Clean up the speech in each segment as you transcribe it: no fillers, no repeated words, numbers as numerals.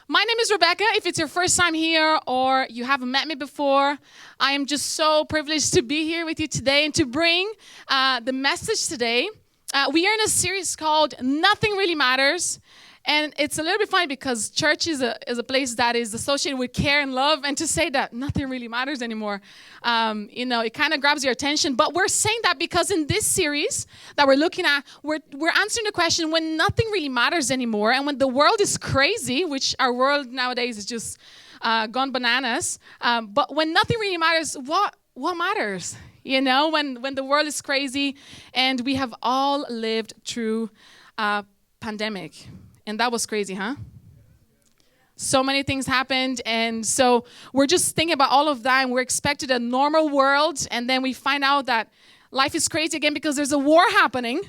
My name is Rebecca. If it's your first time here or you haven't met me before, I am just so privileged to be here with you today and to bring the message today. We are in a series called Nothing Really Matters. And it's a little bit funny because church is a place that is associated with care and love. And to say that nothing really matters anymore, it kind of grabs your attention. But we're saying that because in this series that we're looking at, we're answering the question when nothing really matters anymore. And when the world is crazy, which our world nowadays is just gone bananas. But when nothing really matters, what matters? You know, when the world is crazy and we have all lived through a pandemic. And that was crazy, huh? So many things happened. And so we're just thinking about all of that. And we're expected a normal world. And then we find out that life is crazy again because there's a war happening.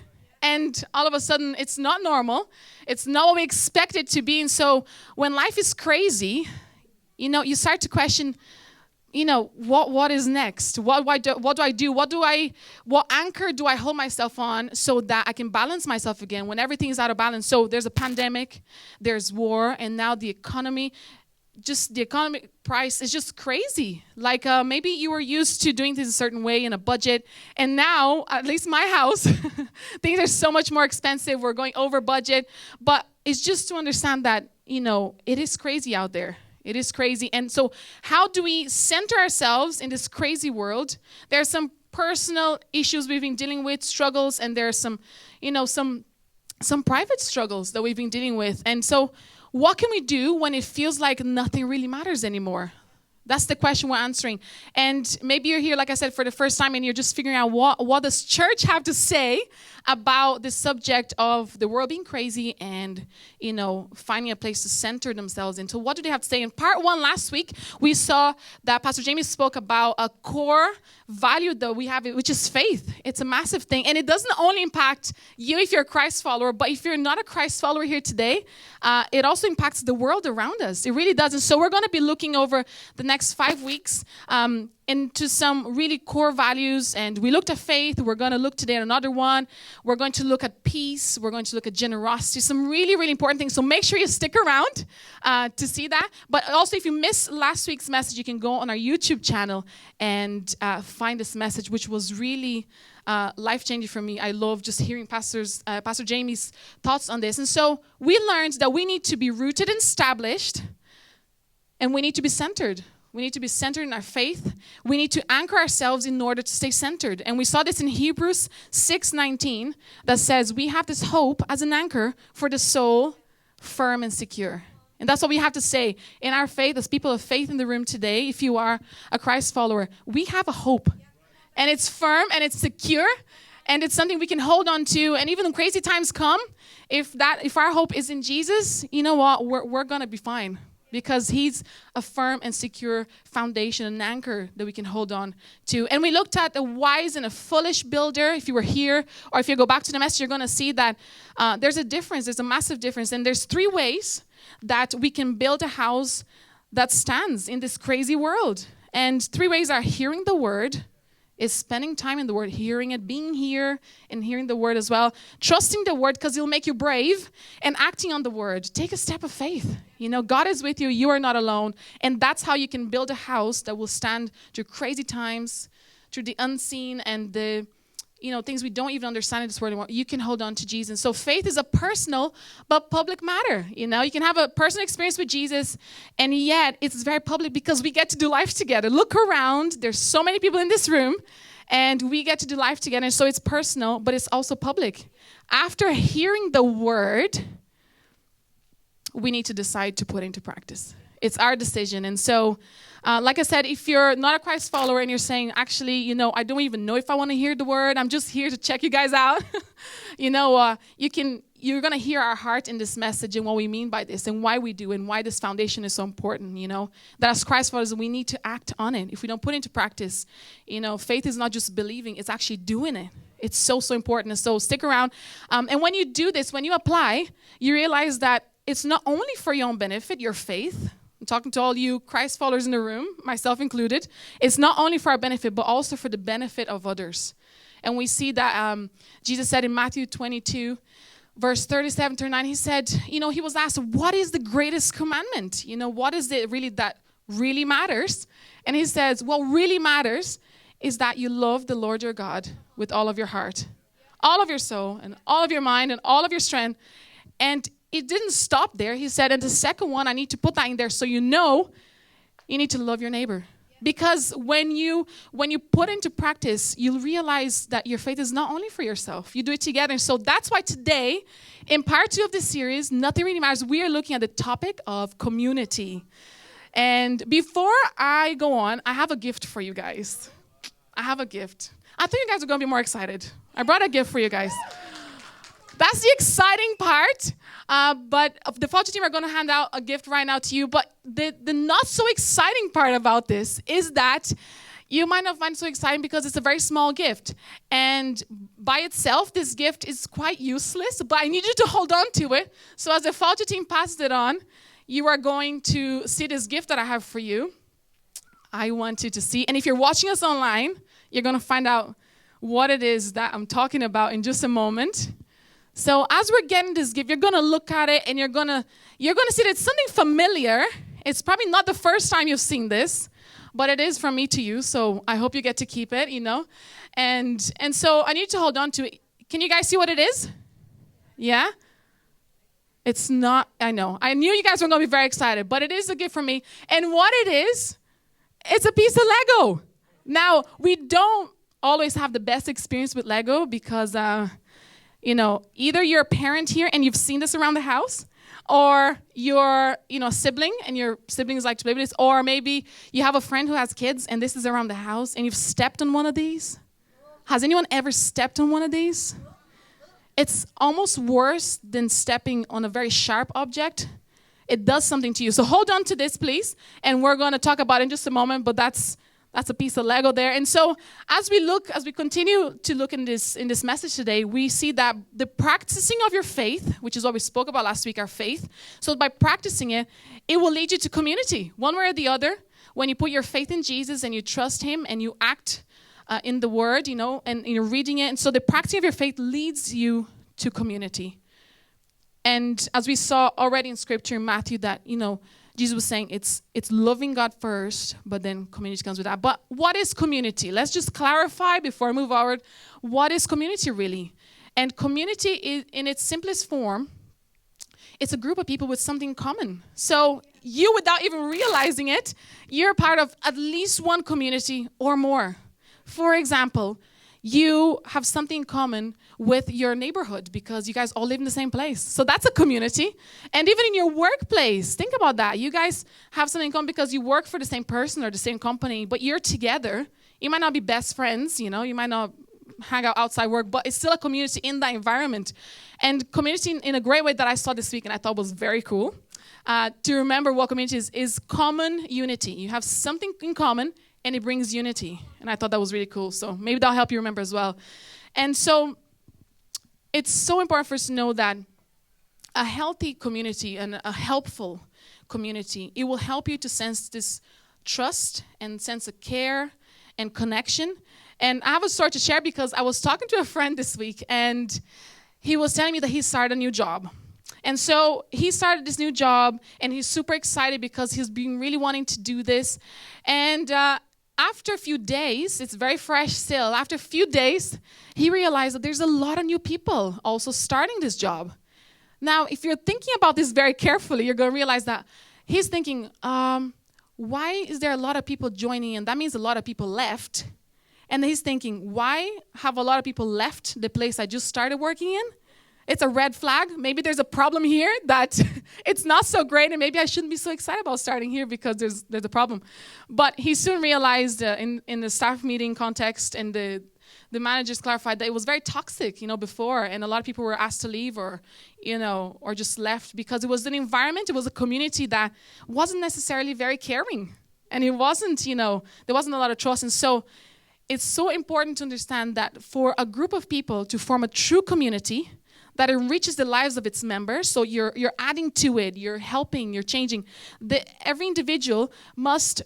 And all of a sudden, it's not normal. It's not what we expect it to be. And so when life is crazy, you start to question, what is next? What do I do? What anchor do I hold myself on so that I can balance myself again when everything is out of balance? So there's a pandemic, there's war, and now the economic price is just crazy. Like maybe you were used to doing things a certain way in a budget, and now, at least my house, things are so much more expensive. We're going over budget, but it's just to understand that, it is crazy out there. It is crazy. And so how do we center ourselves in this crazy world? There are some personal issues we've been dealing with, struggles, and there are some private struggles that we've been dealing with. And so what can we do when it feels like nothing really matters anymore? That's the question we're answering. And maybe you're here, like I said, for the first time, and you're just figuring out what does church have to say about the subject of the world being crazy and, finding a place to center themselves into. What do they have to say? In part one last week, we saw that Pastor Jamie spoke about a core value that we have, which is faith. It's a massive thing. And it doesn't only impact you if you're a Christ follower, but if you're not a Christ follower here today, it also impacts the world around us. It really does. And so we're going to be looking over the next 5 weeks into some really core values. And we looked at faith. We're going to look today at another one. We're going to look at peace. We're going to look at generosity. Some really, really important things. So make sure you stick around to see that. But also, if you missed last week's message, you can go on our YouTube channel and find this message, which was really life-changing for me. I love just hearing Pastor Jamie's thoughts on this. And so we learned that we need to be rooted and established, and we need to be centered. We need to be centered in our faith. We need to anchor ourselves in order to stay centered. And we saw this in Hebrews 6:19 that says we have this hope as an anchor for the soul, firm and secure. And that's what we have to say in our faith, as people of faith in the room today. If you are a Christ follower, we have a hope. And it's firm and it's secure. And it's something we can hold on to. And even when crazy times come, if our hope is in Jesus, you know what? We're going to be fine. Because he's a firm and secure foundation, an anchor that we can hold on to. And we looked at a wise and a foolish builder. If you were here, or if you go back to the message, you're going to see that there's a difference. There's a massive difference. And there's 3 ways that we can build a house that stands in this crazy world. And 3 ways are hearing the word, is spending time in the word, hearing it, being here and hearing the word as well. Trusting the word because it'll make you brave, and acting on the word. Take a step of faith. God is with you. You are not alone. And that's how you can build a house that will stand through crazy times, through the unseen and the things we don't even understand in this world anymore. You can hold on to Jesus. So faith is a personal but public matter. You can have a personal experience with Jesus, and yet it's very public because we get to do life together. Look around. There's so many people in this room, and we get to do life together. So it's personal, but it's also public. After hearing the word, we need to decide to put into practice. It's our decision. And so, like I said, if you're not a Christ follower and you're saying, actually, I don't even know if I want to hear the word. I'm just here to check you guys out. You're going to hear our heart in this message and what we mean by this and why we do and why this foundation is so important, that as Christ followers, we need to act on it. If we don't put it into practice, faith is not just believing, it's actually doing it. It's so, so important. And so stick around. And when you do this, when you apply, you realize that it's not only for your own benefit, your faith. I'm talking to all you Christ followers in the room, myself included. It's not only for our benefit, but also for the benefit of others. And we see that Jesus said in Matthew 22, verse 37-39, he said, he was asked, what is the greatest commandment? What is it really that really matters? And he says, what really matters is that you love the Lord your God with all of your heart, all of your soul, and all of your mind, and all of your strength. And it didn't stop there. He said, and the second one, I need to put that in there so you need to love your neighbor. Because when you put into practice, you'll realize that your faith is not only for yourself. You do it together. And so that's why today, in part 2 of this series, Nothing Really Matters, we are looking at the topic of community. And before I go on, I have a gift for you guys. I have a gift. I think you guys are going to be more excited. I brought a gift for you guys. That's the exciting part. But the Falter team are going to hand out a gift right now to you. But the not so exciting part about this is that you might not find it so exciting because it's a very small gift. And by itself, this gift is quite useless. But I need you to hold on to it. So as the Falter team passes it on, you are going to see this gift that I have for you. I want you to see. And if you're watching us online, you're going to find out what it is that I'm talking about in just a moment. So as we're getting this gift, you're going to look at it and you're going to see that it's something familiar. It's probably not the first time you've seen this, but it is from me to you. So I hope you get to keep it, And so I need to hold on to it. Can you guys see what it is? Yeah? It's not, I know. I knew you guys were going to be very excited, but it is a gift from me. And what it is, it's a piece of Lego. Now, we don't always have the best experience with Lego because either you're a parent here and you've seen this around the house, or you're, a sibling and your siblings like to play with this, or maybe you have a friend who has kids and this is around the house and you've stepped on one of these. Has anyone ever stepped on one of these? It's almost worse than stepping on a very sharp object. It does something to you. So hold on to this, please, and we're going to talk about it in just a moment, but that's a piece of Lego there. And so as we continue to look in this message today, we see that the practicing of your faith, which is what we spoke about last week, our faith. So by practicing it, it will lead you to community, one way or the other. When you put your faith in Jesus and you trust him and you act in the word, and you're reading it. And so the practicing of your faith leads you to community. And as we saw already in scripture in Matthew that, Jesus was saying it's loving God first, but then community comes with that. But what is community? Let's just clarify before I move forward. What is community really? And community is, in its simplest form, it's a group of people with something in common. So you, without even realizing it, you're part of at least one community or more. For example, you have something in common with your neighborhood because you guys all live in the same place. So that's a community. And even in your workplace, think about that. You guys have something in common because you work for the same person or the same company, but you're together. You might not be best friends, you might not hang out outside work, but it's still a community in that environment. And community in a great way that I saw this week and I thought was very cool. To remember what community is common unity. You have something in common and it brings unity. And I thought that was really cool. So maybe that'll help you remember as well. And so it's so important for us to know that a healthy community and a helpful community, it will help you to sense this trust and sense of care and connection. And I have a story to share because I was talking to a friend this week and he was telling me that he started a new job. And so he started this new job and he's super excited because he's been really wanting to do this. And after a few days, it's very fresh still, after a few days, he realized that there's a lot of new people also starting this job. Now, if you're thinking about this very carefully, you're going to realize that he's thinking, why is there a lot of people joining in? That means a lot of people left. And he's thinking, why have a lot of people left the place I just started working in? It's a red flag. Maybe there's a problem here that it's not so great, and maybe I shouldn't be so excited about starting here because there's a problem. But he soon realized in the staff meeting context, and the managers clarified that it was very toxic, before, and a lot of people were asked to leave or just left because it was an environment, it was a community that wasn't necessarily very caring, and it wasn't, there wasn't a lot of trust. And so it's so important to understand that for a group of people to form a true community that enriches the lives of its members, so you're adding to it, you're helping, you're changing. Every individual must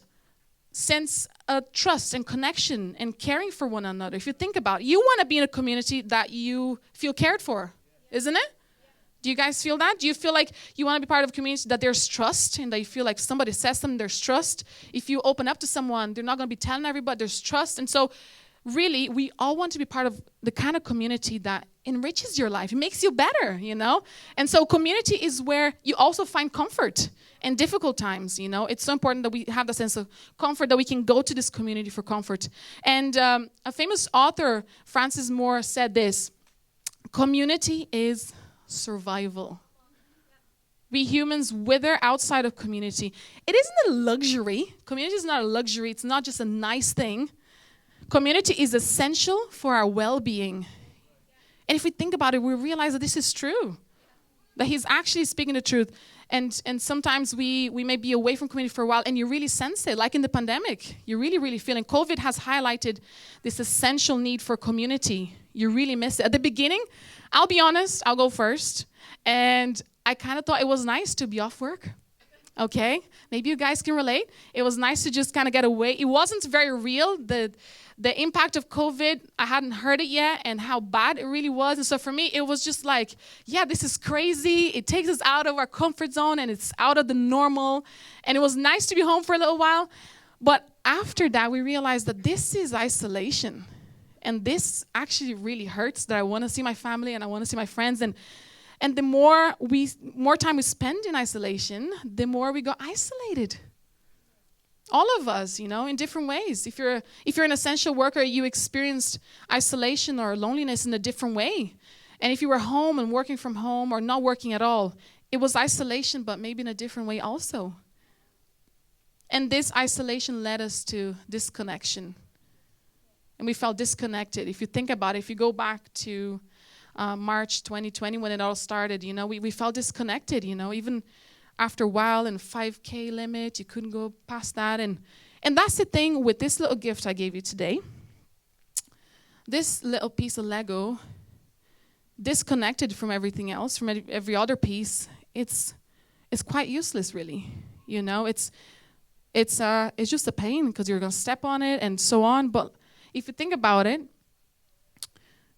sense a trust and connection and caring for one another. If you think about it, you want to be in a community that you feel cared for, isn't it? Do you guys feel that? Do you feel like you want to be part of a community that there's trust and that you feel like somebody says something, there's trust? If you open up to someone, they're not going to be telling everybody, there's trust. And so really, we all want to be part of the kind of community that enriches your life. It makes you better, you know? And so community is where you also find comfort in difficult times, you know? It's so important that we have the sense of comfort, that we can go to this community for comfort. And a famous author, Francis Moore, said this: community is survival. We humans wither outside of community. It isn't a luxury. Community is not a luxury. It's not just a nice thing. Community is essential for our well-being. And if we think about it, we realize that this is true, that he's actually speaking the truth. And sometimes we may be away from community for a while, and you really sense it, like in the pandemic. You really feel it. COVID has highlighted this essential need for community. You really miss it. At the beginning, I'll be honest, I'll go first. And I kind of thought it was nice to be off work. Okay? Maybe you guys can relate. It was nice to just kind of get away. It wasn't very real. The impact of COVID, I hadn't heard it yet, and how bad it really was. And so for me, it was just like, yeah, this is crazy. It takes us out of our comfort zone, and it's out of the normal. And it was nice to be home for a little while. But after that, we realized that this is isolation. And this actually really hurts, that I want to see my family and I want to see my friends. And the more time we spend in isolation, the more we go isolated. All of us, you know, in different ways. If you're an essential worker, you experienced isolation or loneliness in a different way. And if you were home and working from home or not working at all, it was isolation, but maybe in a different way also. And this isolation led us to disconnection. And we felt disconnected. If you think about it, if you go back to March 2020 when it all started, you know, we felt disconnected, you know, even after a while, and 5K limit, you couldn't go past that. And that's the thing with this little gift I gave you today. This little piece of Lego, disconnected from everything else, from every other piece, it's quite useless, really. You know, it's just a pain because you're going to step on it and so on. But if you think about it,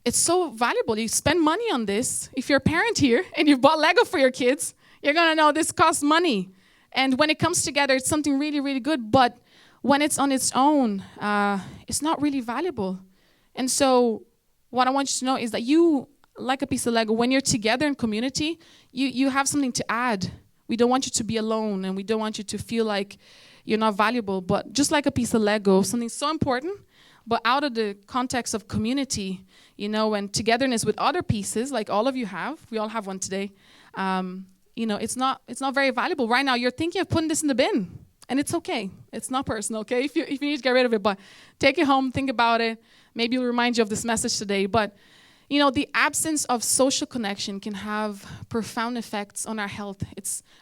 it's so valuable. You spend money on this. If you're a parent here and you've bought Lego for your kids, you're going to know this costs money. And when it comes together, it's something really, really good. But when it's on its own, it's not really valuable. And so what I want you to know is that you, like a piece of Lego, when you're together in community, you have something to add. We don't want you to be alone, and we don't want you to feel like you're not valuable. But just like a piece of Lego, something so important, but out of the context of community, you know, and togetherness with other pieces, like all of you have. We all have one today. You know, it's not very valuable. Right now, you're thinking of putting this in the bin, and it's okay. It's not personal, okay? If you need to get rid of it, but take it home, think about it. Maybe it'll remind you of this message today. But, you know, the absence of social connection can have profound effects on our health.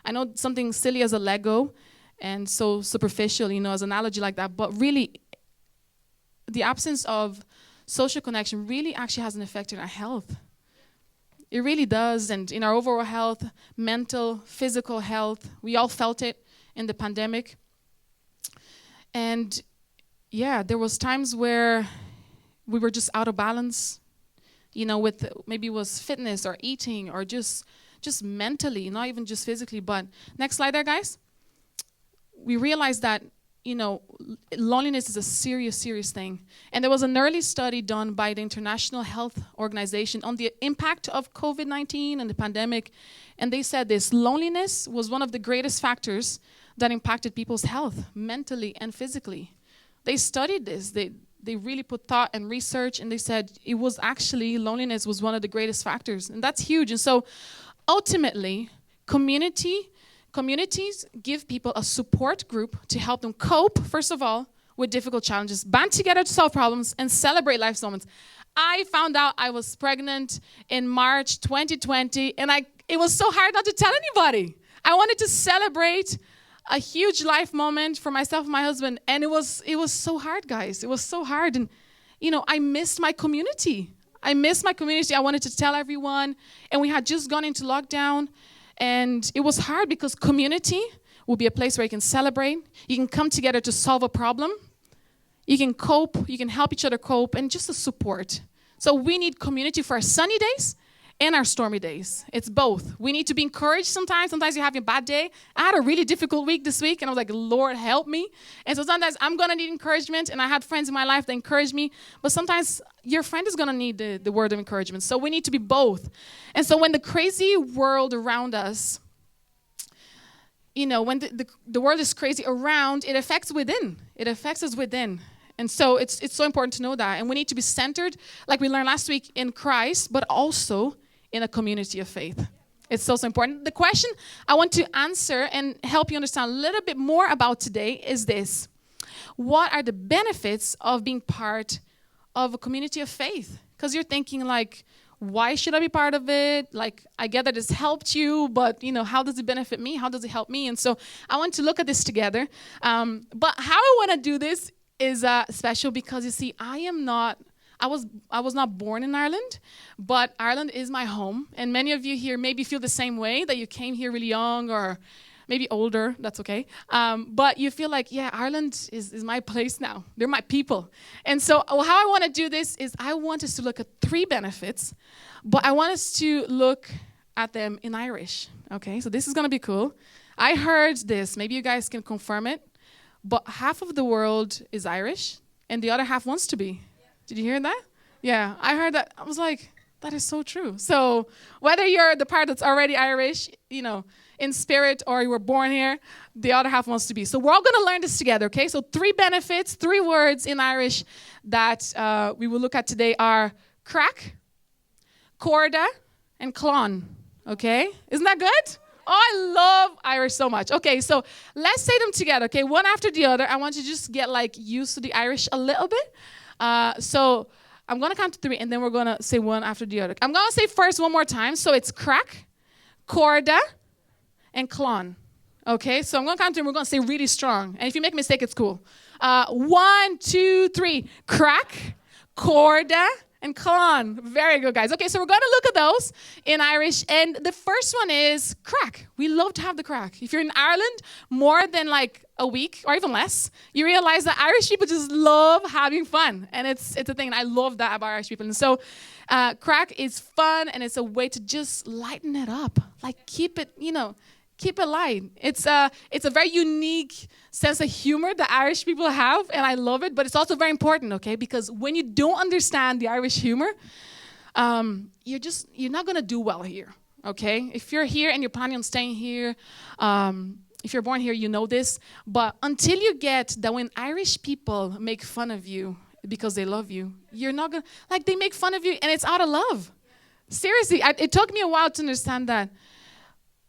I know something silly as a Lego and so superficial, you know, as an analogy like that, but really, the absence of social connection really actually has an effect on our health. It really does, and in our overall health, mental, physical health. We all felt it in the pandemic. And yeah, there was times where we were just out of balance, you know, with maybe it was fitness or eating or just mentally, not even just physically. But next slide there, guys. We realized that, you know, loneliness is a serious, serious thing. And there was an early study done by the International Health Organization on the impact of COVID-19 and the pandemic. And they said this: loneliness was one of the greatest factors that impacted people's health, mentally and physically. They studied this. They really put thought and research, and they said it was actually, loneliness was one of the greatest factors. And that's huge. And so ultimately, communities give people a support group to help them cope, first of all, with difficult challenges, band together to solve problems, and celebrate life's moments. I found out I was pregnant in March 2020, and it was so hard not to tell anybody. I wanted to celebrate a huge life moment for myself and my husband, and it was so hard, guys. It was so hard, and you know, I missed my community. I wanted to tell everyone, and we had just gone into lockdown. And it was hard because community will be a place where you can celebrate. You can come together to solve a problem. You can cope. You can help each other cope, and just a support. So we need community for our sunny days, and our stormy days. It's both. We need to be encouraged sometimes. Sometimes you're having a bad day. I had a really difficult week this week, and I was like, Lord, help me. And so sometimes I'm going to need encouragement, and I had friends in my life that encouraged me. But sometimes your friend is going to need the word of encouragement. So we need to be both. And so when the crazy world around us, when the world is crazy around, it affects within. It affects us within. And so it's so important to know that. And we need to be centered, like we learned last week, in Christ, but also in a community of faith. It's so important. The question I want to answer and help you understand a little bit more about today is this. What are the benefits of being part of a community of faith? Because you're thinking like, why should I be part of it? Like, I get that it's helped you, but, how does it benefit me? How does it help me? And so I want to look at this together. But how I want to do this is special because, you see, I was not born in Ireland, but Ireland is my home. And many of you here maybe feel the same way, that you came here really young or maybe older. That's okay. But you feel like, yeah, Ireland is my place now. They're my people. And so how I want to do this is I want us to look at 3 benefits, but I want us to look at them in Irish. Okay, so this is going to be cool. I heard this. Maybe you guys can confirm it. But half of the world is Irish, and the other half wants to be. Did you hear that? Yeah, I heard that. I was like, that is so true. So whether you're the part that's already Irish, in spirit, or you were born here, the other half wants to be. So we're all going to learn this together, okay? So 3 benefits, 3 words in Irish that we will look at today are crack, corda, and clon, okay? Isn't that good? Oh, I love Irish so much. Okay, so let's say them together, okay? One after the other. I want you to just get used to the Irish a little bit. So I'm going to count to 3, and then we're going to say one after the other. I'm going to say first one more time. So it's crack, corda, and clon. Okay, so I'm going to count to 3, and we're going to say really strong. And if you make a mistake, it's cool. 1, 2, 3. Crack, corda, and clon. Very good, guys. Okay, so we're going to look at those in Irish. And the first one is crack. We love to have the crack. If you're in Ireland more than a week or even less, you realize that Irish people just love having fun. And it's a thing. And I love that about Irish people. And so crack is fun, and it's a way to just lighten it up. Keep it light. It's a very unique sense of humor that Irish people have, and I love it, but it's also very important, okay? Because when you don't understand the Irish humor, you're not going to do well here, okay? If you're here and you're planning on staying here, if you're born here, you know this, but until you get that when Irish people make fun of you because they love you, you're not going to, they make fun of you, and it's out of love. Seriously, it took me a while to understand that.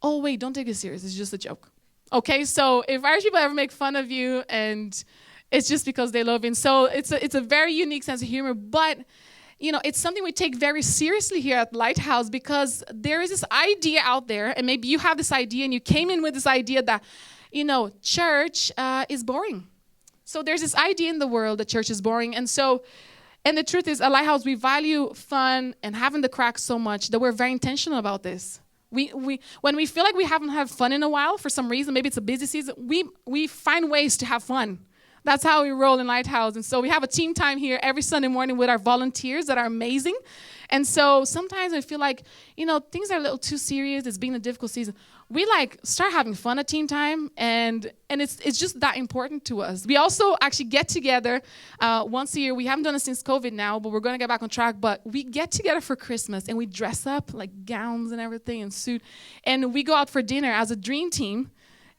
Oh, wait, don't take it serious. It's just a joke. Okay, so if Irish people ever make fun of you, and it's just because they love you. And so it's a very unique sense of humor, but, it's something we take very seriously here at Lighthouse, because there is this idea out there, and maybe you have this idea, and you came in with this idea that, church is boring. So there's this idea in the world that church is boring. And the truth is, at Lighthouse, we value fun and having the crack so much that we're very intentional about this. When we feel like we haven't had fun in a while for some reason, maybe it's a busy season, we find ways to have fun. That's how we roll in Lighthouse. And so we have a team time here every Sunday morning with our volunteers that are amazing. And so sometimes I feel like, things are a little too serious. It's been a difficult season. We start having fun at team time, and it's just that important to us. We also actually get together once a year. We haven't done it since COVID now, but we're going to get back on track. But we get together for Christmas, and we dress up gowns and everything and suit, and we go out for dinner as a dream team.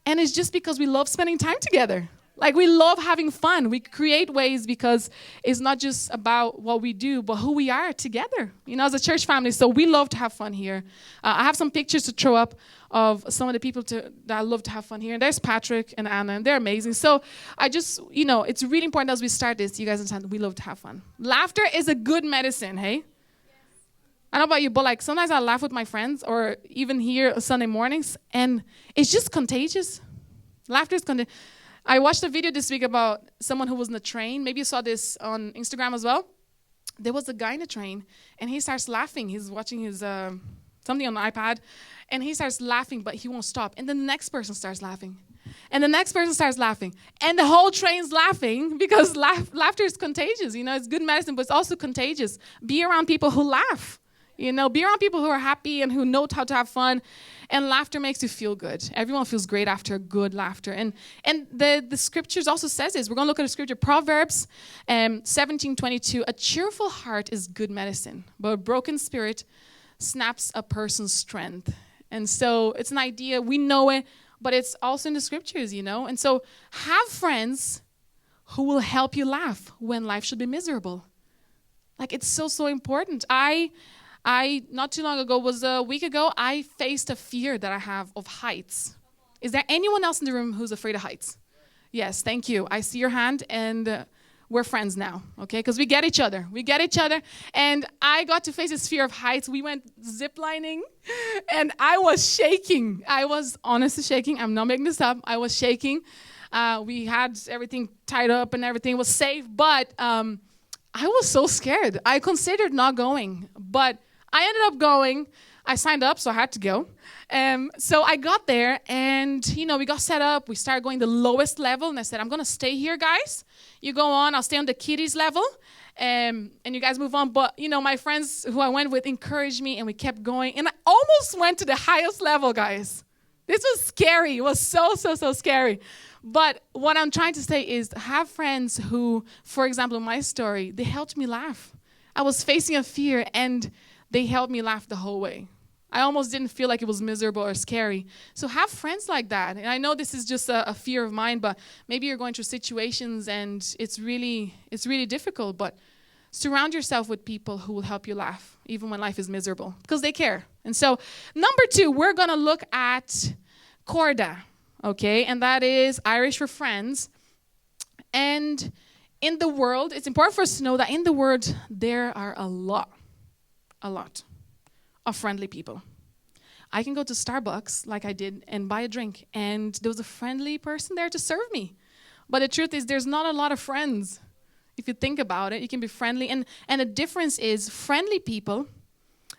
And it's just because we love spending time together. We love having fun. We create ways because it's not just about what we do, but who we are together, as a church family. So we love to have fun here. I have some pictures to throw up of some of the people that love to have fun here. And there's Patrick and Anna, and they're amazing. So I just, it's really important as we start this, you guys understand, we love to have fun. Laughter is a good medicine, hey? Yes. I don't know about you, but sometimes I laugh with my friends, or even here Sunday mornings, and it's just contagious. Laughter is contagious. I watched a video this week about someone who was in a train. Maybe you saw this on Instagram as well. There was a guy in a train, and he starts laughing. He's watching his something on the iPad, and he starts laughing, but he won't stop. And then the next person starts laughing. And the next person starts laughing. And the whole train's laughing because laughter is contagious. It's good medicine, but it's also contagious. Be around people who laugh. Be around people who are happy and who know how to have fun. And laughter makes you feel good. Everyone feels great after a good laughter. And the scriptures also says this. We're going to look at the scripture, Proverbs 17:22. A cheerful heart is good medicine, but a broken spirit snaps a person's strength. And so it's an idea. We know it, but it's also in the scriptures, And so have friends who will help you laugh when life should be miserable. Like, it's so important. I not too long ago, was a week ago, I faced a fear that I have of heights. Is there anyone else in the room who's afraid of heights? Yes, thank you. I see your hand, and we're friends now, okay? Because we get each other. And I got to face this fear of heights. We went ziplining, and I was shaking. I was honestly shaking. I'm not making this up. I was shaking. We had everything tied up and everything was safe, but I was so scared. I considered not going, but I ended up going. I signed up, so I had to go. So I got there, and, we got set up. We started going the lowest level, and I said, I'm going to stay here, guys. You go on. I'll stay on the kiddies level, and you guys move on. But, my friends who I went with encouraged me, and we kept going. And I almost went to the highest level, guys. This was scary. It was so scary. But what I'm trying to say is have friends who, for example, in my story, they helped me laugh. I was facing a fear, and they helped me laugh the whole way. I almost didn't feel like it was miserable or scary. So have friends like that. And I know this is just a fear of mine, but maybe you're going through situations and it's really difficult. But surround yourself with people who will help you laugh, even when life is miserable, because they care. And so, number 2, we're going to look at corda. Okay, and that is Irish for friends. And in the world, it's important for us to know that in the world, there are a lot of friendly people. I can go to Starbucks, like I did, and buy a drink, and there was a friendly person there to serve me. But the truth is, there's not a lot of friends. If you think about it, you can be friendly. And the difference is, friendly people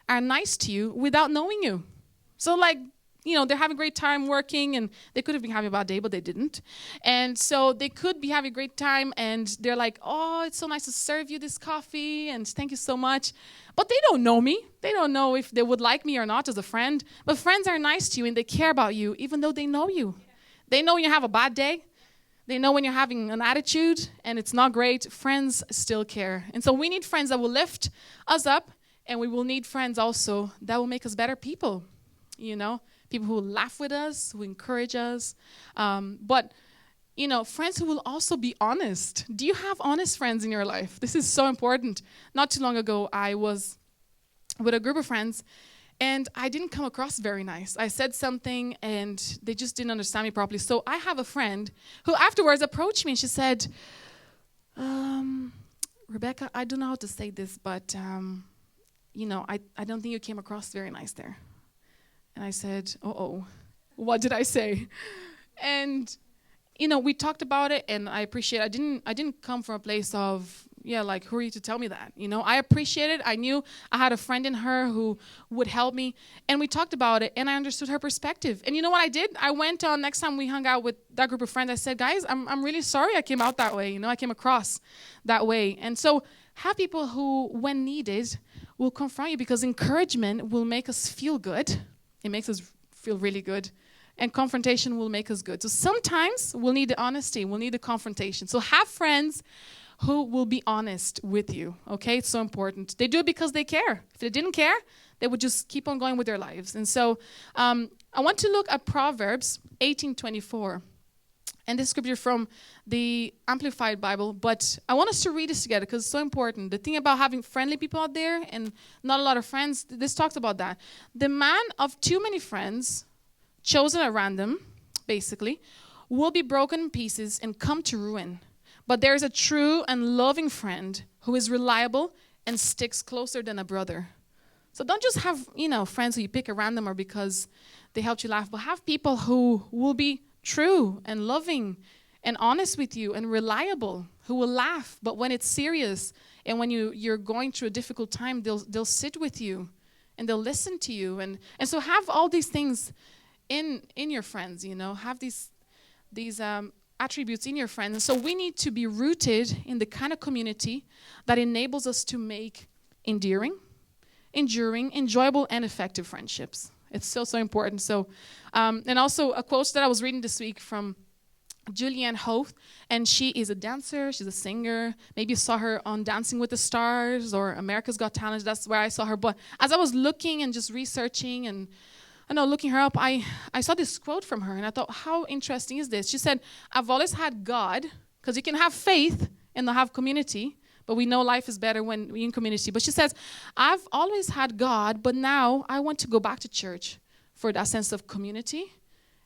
are nice to you without knowing you. So, they're having a great time working, and they could have been having a bad day, but they didn't. And so they could be having a great time, and they're like, oh, it's so nice to serve you this coffee, and thank you so much. But they don't know me. They don't know if they would like me or not as a friend. But friends are nice to you, and they care about you, even though they know you. They know when you have a bad day. They know when you're having an attitude, and it's not great. Friends still care. And so we need friends that will lift us up, and we will need friends also that will make us better people, People who will laugh with us, who encourage us. But friends who will also be honest. Do you have honest friends in your life? This is so important. Not too long ago, I was with a group of friends, and I didn't come across very nice. I said something, and they just didn't understand me properly. So I have a friend who afterwards approached me, and she said, Rebecca, I don't know how to say this, but, I don't think you came across very nice there. And I said, what did I say? And, we talked about it, and I appreciate it. I didn't come from a place of, who are you to tell me that? I appreciate it. I knew I had a friend in her who would help me. And we talked about it, and I understood her perspective. And you know what I did? I went on, next time we hung out with that group of friends, I said, guys, I'm really sorry I came out that way. I came across that way. And so have people who, when needed, will confront you, because encouragement will make us feel good. It makes us feel really good. And confrontation will make us good. So sometimes we'll need the honesty. We'll need the confrontation. So have friends who will be honest with you. Okay? It's so important. They do it because they care. If they didn't care, they would just keep on going with their lives. And so I want to look at Proverbs 18:24. And this scripture from the Amplified Bible, but I want us to read this together because it's so important. The thing about having friendly people out there and not a lot of friends, this talks about that. The man of too many friends, chosen at random, basically, will be broken in pieces and come to ruin. But there is a true and loving friend who is reliable and sticks closer than a brother. So don't just have, friends who you pick at random or because they helped you laugh, but have people who will be true and loving and honest with you and reliable, who will laugh, but when it's serious and when you're going through a difficult time, they'll sit with you and they'll listen to you. And so have all these things in your friends, have these attributes in your friends. And so we need to be rooted in the kind of community that enables us to make endearing, enduring, enjoyable, and effective friendships. It's so, so important. So, and also a quote that I was reading this week from Julianne Hough, and she is a dancer, she's a singer. Maybe you saw her on Dancing with the Stars or America's Got Talent. That's where I saw her. But as I was looking and just researching and looking her up, I saw this quote from her, and I thought, how interesting is this? She said, I've always had God, because you can have faith and not have community, but we know life is better when we're in community. But she says, I've always had God, but now I want to go back to church for that sense of community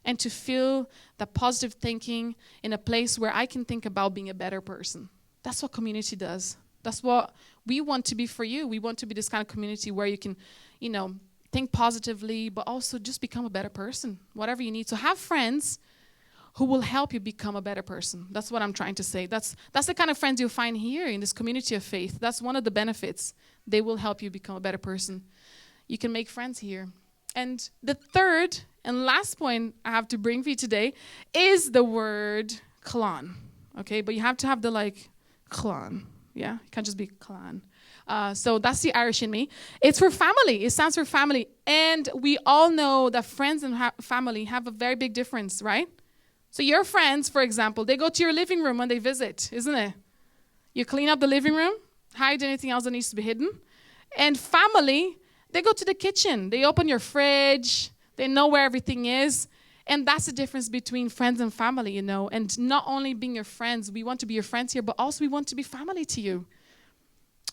and to feel that positive thinking in a place where I can think about being a better person. That's what community does. That's what we want to be for you. We want to be this kind of community where you can, think positively, but also just become a better person, whatever you need. So have friends who will help you become a better person. That's what I'm trying to say. That's the kind of friends you'll find here in this community of faith. That's one of the benefits. They will help you become a better person. You can make friends here. And the third and last point I have to bring for you today is the word clan. Okay, but you have to have the clan. Yeah, it can't just be clan. So that's the Irish in me. It's for family. It stands for family. And we all know that friends and family have a very big difference, right? So your friends, for example, they go to your living room when they visit, isn't it? You clean up the living room, hide anything else that needs to be hidden. And family, they go to the kitchen. They open your fridge. They know where everything is. And that's the difference between friends and family, And not only being your friends, we want to be your friends here, but also we want to be family to you.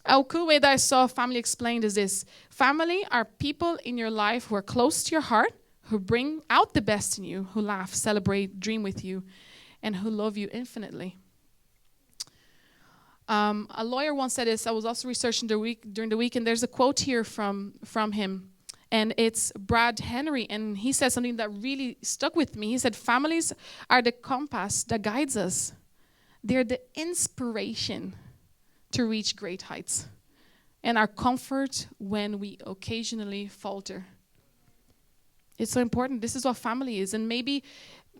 A cool way that I saw family explained is this. Family are people in your life who are close to your heart, who bring out the best in you, who laugh, celebrate, dream with you, and who love you infinitely. A lawyer once said this. I was also researching during the week, and there's a quote here from him, and it's Brad Henry, and he said something that really stuck with me. He said, families are the compass that guides us. They're the inspiration to reach great heights, and our comfort when we occasionally falter. It's so important. This is what family is. And maybe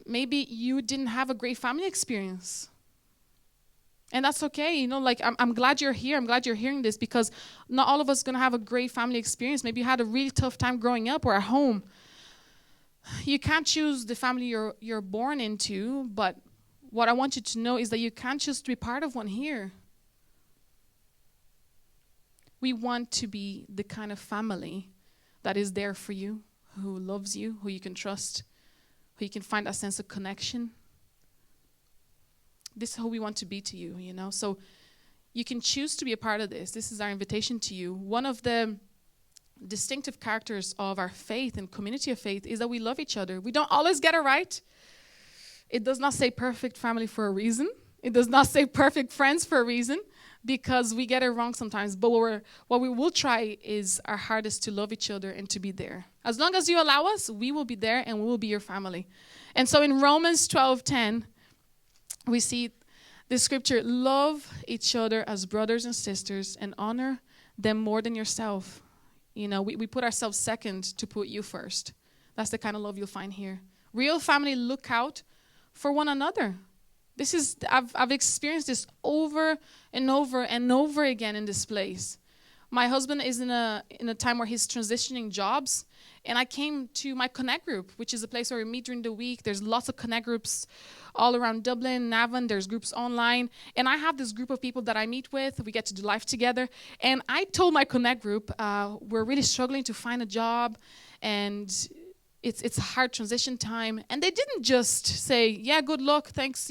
you didn't have a great family experience. And that's okay. I'm glad you're here. I'm glad you're hearing this, because not all of us are going to have a great family experience. Maybe you had a really tough time growing up or at home. You can't choose the family you're born into, but what I want you to know is that you can't choose to be part of one here. We want to be the kind of family that is there for you, who loves you, who you can trust, who you can find a sense of connection. This is who we want to be to you, So you can choose to be a part of this. This is our invitation to you. One of the distinctive characters of our faith and community of faith is that we love each other. We don't always get it right. It does not say perfect family for a reason. It does not say perfect friends for a reason, because we get it wrong sometimes. But what we will try is our hardest to love each other and to be there. As long as you allow us, we will be there and we will be your family. And so in Romans 12:10, we see the scripture, love each other as brothers and sisters and honor them more than yourself. We put ourselves second to put you first. That's the kind of love you'll find here. Real family look out for one another. I've experienced this over and over and over again in this place. My husband is in a time where he's transitioning jobs, and I came to my Connect group, which is a place where we meet during the week. There's lots of Connect groups all around Dublin, Navan. There's groups online, and I have this group of people that I meet with. We get to do life together, and I told my Connect group, we're really struggling to find a job, and it's a hard transition time. And they didn't just say, yeah, good luck, thanks,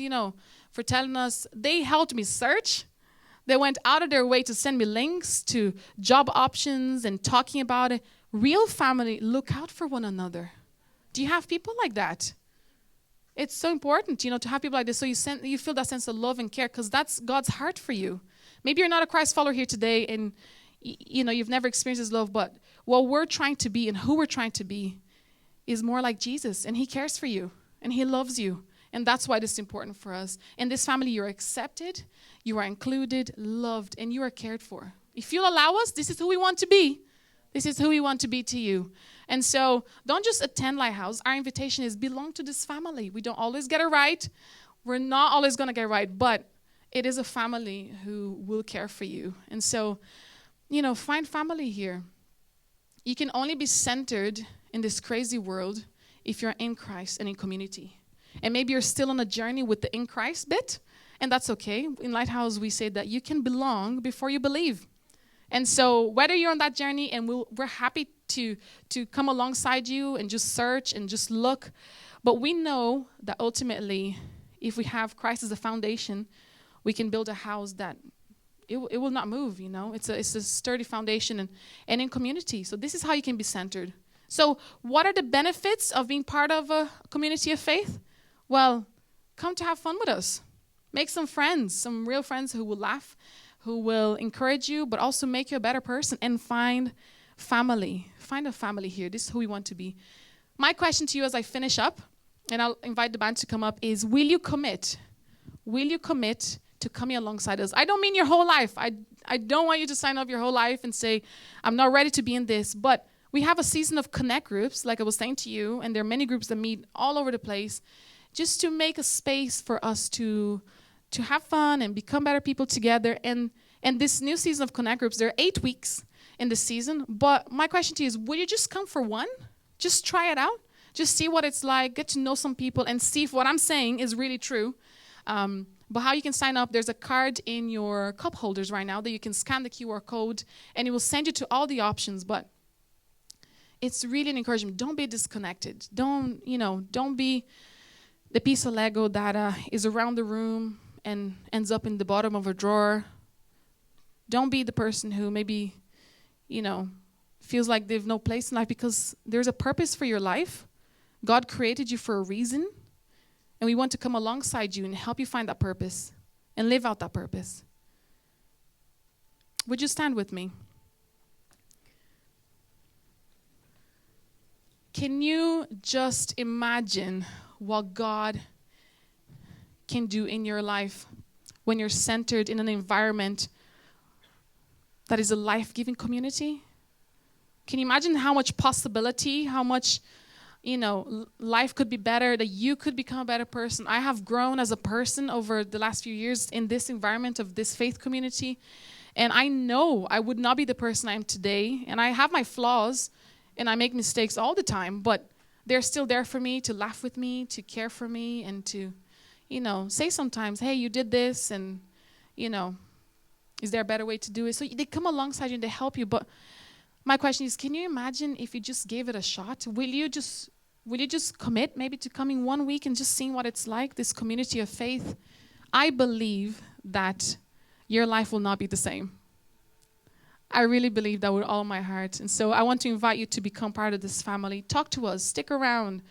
for telling us. They helped me search. They went out of their way to send me links to job options and talking about it. Real family look out for one another. Do you have people like that? It's so important, to have people like this, so you feel that sense of love and care, because that's God's heart for you. Maybe you're not a Christ follower here today, and you've never experienced His love, but what we're trying to be and who we're trying to be is more like Jesus, and He cares for you, and He loves you, and that's why this is important for us. In this family, you're accepted, you are included, loved, and you are cared for. If you'll allow us, this is who we want to be. This is who we want to be to you. And so don't just attend Lighthouse. Our invitation is belong to this family. We don't always get it right. We're not always going to get it right, but it is a family who will care for you. And so, find family here. You can only be centered in this crazy world if you're in Christ and in community. And maybe you're still on a journey with the in Christ bit, and that's okay. In Lighthouse, we say that you can belong before you believe. And so whether you're on that journey, and we're happy to come alongside you and just search and just look. But we know that ultimately, if we have Christ as a foundation, we can build a house that it will not move, you know. It's a sturdy foundation and in community. So this is how you can be centered. So what are the benefits of being part of a community of faith? Well, come to have fun with us. Make some friends, some real friends who will laugh, who will encourage you, but also make you a better person, and find family. Find a family here. This is who we want to be. My question to you as I finish up, and I'll invite the band to come up, is will you commit? Will you commit to coming alongside us? I don't mean your whole life. I don't want you to sign up your whole life and say, I'm not ready to be in this. But we have a season of connect groups, like I was saying to you, and there are many groups that meet all over the place, just to make a space for us to have fun and become better people together. And this new season of connect groups, there are 8 weeks in the season. But my question to you is, will you just come for one? Just try it out. Just see what it's like, get to know some people, and see if what I'm saying is really true. But how you can sign up, there's a card in your cup holders right now that you can scan the QR code, and it will send you to all the options. But it's really an encouragement. Don't be disconnected. Don't be the piece of Lego that is around the room and ends up in the bottom of a drawer. Don't be the person who maybe, feels like they've no place in life, because there's a purpose for your life. God created you for a reason, and we want to come alongside you and help you find that purpose and live out that purpose. Would you stand with me? Can you just imagine what God can do in your life when you're centered in an environment that is a life-giving community? Can you imagine how much possibility, how much, life could be better, that you could become a better person? I have grown as a person over the last few years in this environment of this faith community, and I know I would not be the person I am today, and I have my flaws, and I make mistakes all the time, but they're still there for me, to laugh with me, to care for me, and to, say sometimes, hey, you did this, and, is there a better way to do it? So they come alongside you and they help you. But my question is, can you imagine if you just gave it a shot? Will you just commit maybe to coming 1 week and just seeing what it's like, this community of faith? I believe that your life will not be the same. I really believe that with all my heart. And so I want to invite you to become part of this family. Talk to us. Stick around.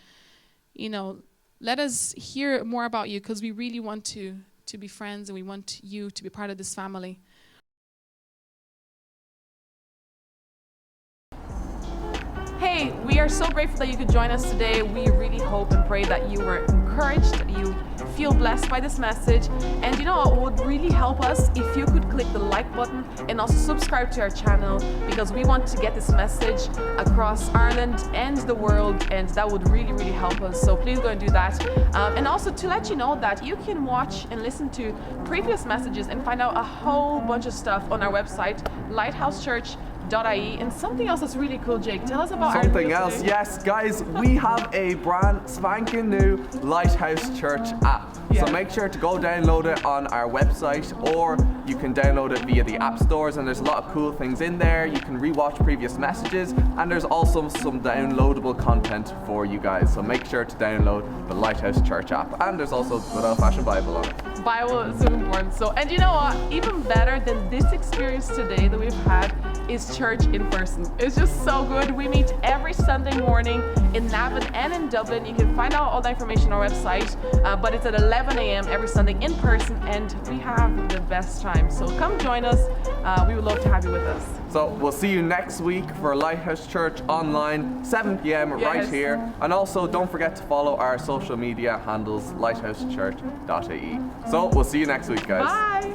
Let us hear more about you, because we really want to be friends, and we want you to be part of this family. Hey, we are so grateful that you could join us today. We really hope and pray that you were encouraged, that you feel blessed by this message. And it would really help us if you could click the like button and also subscribe to our channel, because we want to get this message across Ireland and the world, and that would really, really help us. So please go and do that. And also to let you know that you can watch and listen to previous messages and find out a whole bunch of stuff on our website, lighthousechurch.ie. And something else that's really cool, Jake. Tell us about something else. Yes, guys, we have a brand spanking new Lighthouse Church app. So make sure to go download it on our website, or you can download it via the app stores, and there's a lot of cool things in there. You can rewatch previous messages, and there's also some downloadable content for you guys. So make sure to download the Lighthouse Church app, and there's also a good old-fashioned Bible on it. Bible is so important. So, and you know what? Even better than this experience today that we've had is church in person. It's just so good. We meet every Sunday morning in Navan and in Dublin. You can find out all the information on our website, but it's at 11 a.m. every Sunday in person, and we have the best time. So come join us. We would love to have you with us. So we'll see you next week for Lighthouse Church online, 7 p.m. right here. And also don't forget to follow our social media handles, lighthousechurch.ie. So we'll see you next week, guys. Bye.